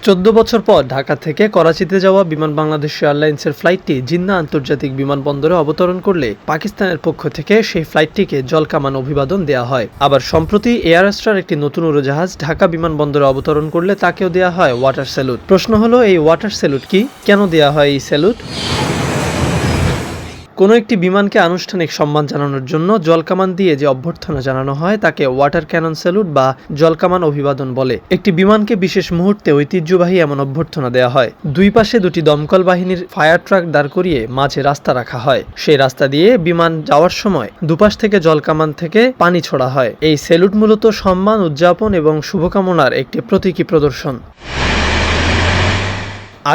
14 বছর পর ঢাকা থেকে করাচিতে যাওয়া বিমান বাংলাদেশ এয়ারলাইন্সের ফ্লাইটটি জিন্না আন্তর্জাতিক বিমানবন্দরে অবতরণ করলে পাকিস্তানের পক্ষ থেকে সেই ফ্লাইটটিকে জলকামান অভিবাদন দেওয়া হয়। আবার সম্প্রতি এয়ার অ্যাস্ট্রার একটি নতুন উড়োজাহাজ ঢাকা বিমানবন্দরে অবতরণ করলে তাকেও দেওয়া হয় ওয়াটার স্যালুট। প্রশ্ন হলো, এই ওয়াটার স্যালুট কি, কেন দেওয়া হয় এই স্যালুট? কোনো একটি বিমানকে আনুষ্ঠানিক সম্মান জানানোর জন্য জলকামান দিয়ে যে অভ্যর্থনা জানানো হয় তাকে ওয়াটার ক্যানন স্যালুট বা জলকামান অভিবাদন বলে। একটি বিমানকে বিশেষ মুহূর্তে ঐতিহ্যবাহী এমন অভ্যর্থনা দেওয়া হয়। দুই পাশে দুটি দমকল বাহিনীর ফায়ার ট্রাক দাঁড় করিয়ে মাঝে রাস্তা রাখা হয়। সেই রাস্তা দিয়ে বিমান যাওয়ার সময় দুপাশ থেকে জলকামান থেকে পানি ছোড়া হয়। এই স্যালুট মূলত সম্মান, উদযাপন এবং শুভকামনার একটি প্রতীকী প্রদর্শন।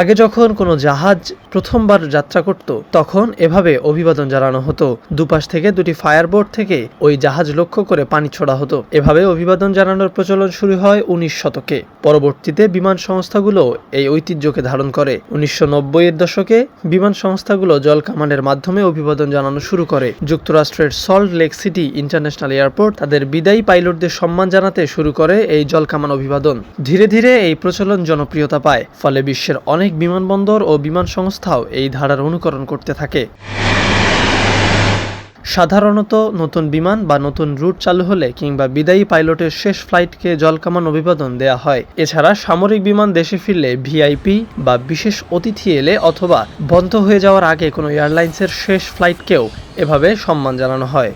আগে যখন কোনো জাহাজ প্রথমবার যাত্রা করত তখন এভাবে অভিবাদন জানানো হতো। দুপাশ থেকে দুটি ফায়ারবোট থেকে ওই জাহাজ লক্ষ্য করে পানি ছোড়া হতো। এভাবে অভিবাদন জানানোর প্রচলন শুরু হয় 19 শতকে। পরবর্তীতে বিমান সংস্থাগুলো এই ঐতিহ্যকে ধারণ করে। 1990-এর দশকে বিমান সংস্থাগুলো জলকামানের মাধ্যমে অভিবাদন জানানো শুরু করে। যুক্তরাষ্ট্রের salt lake city international airport তাদের বিদায়ী পাইলটদের সম্মান জানাতে শুরু করে এই জলকামান অভিবাদন। ধীরে ধীরে এই প্রচলন জনপ্রিয়তা পায়, ফলে বিশ্বের অনেক বিমানবন্দর ও বিমান সংস্থাও এই ধারার অনুকরণ করতে থাকে। সাধারণত নতুন বিমান বা নতুন রুট চালু হলে কিংবা বিদায়ী পাইলটের শেষ ফ্লাইটকে জলকামান অভিবাদন দেয়া হয়। এছাড়া সামরিক বিমান দেশে ফিরলে, ভিআইপি বা বিশেষ অতিথি এলে অথবা বন্ধ হয়ে যাওয়ার আগে কোনো এয়ারলাইন্সের শেষ ফ্লাইটকেও এভাবে সম্মান জানানো হয়।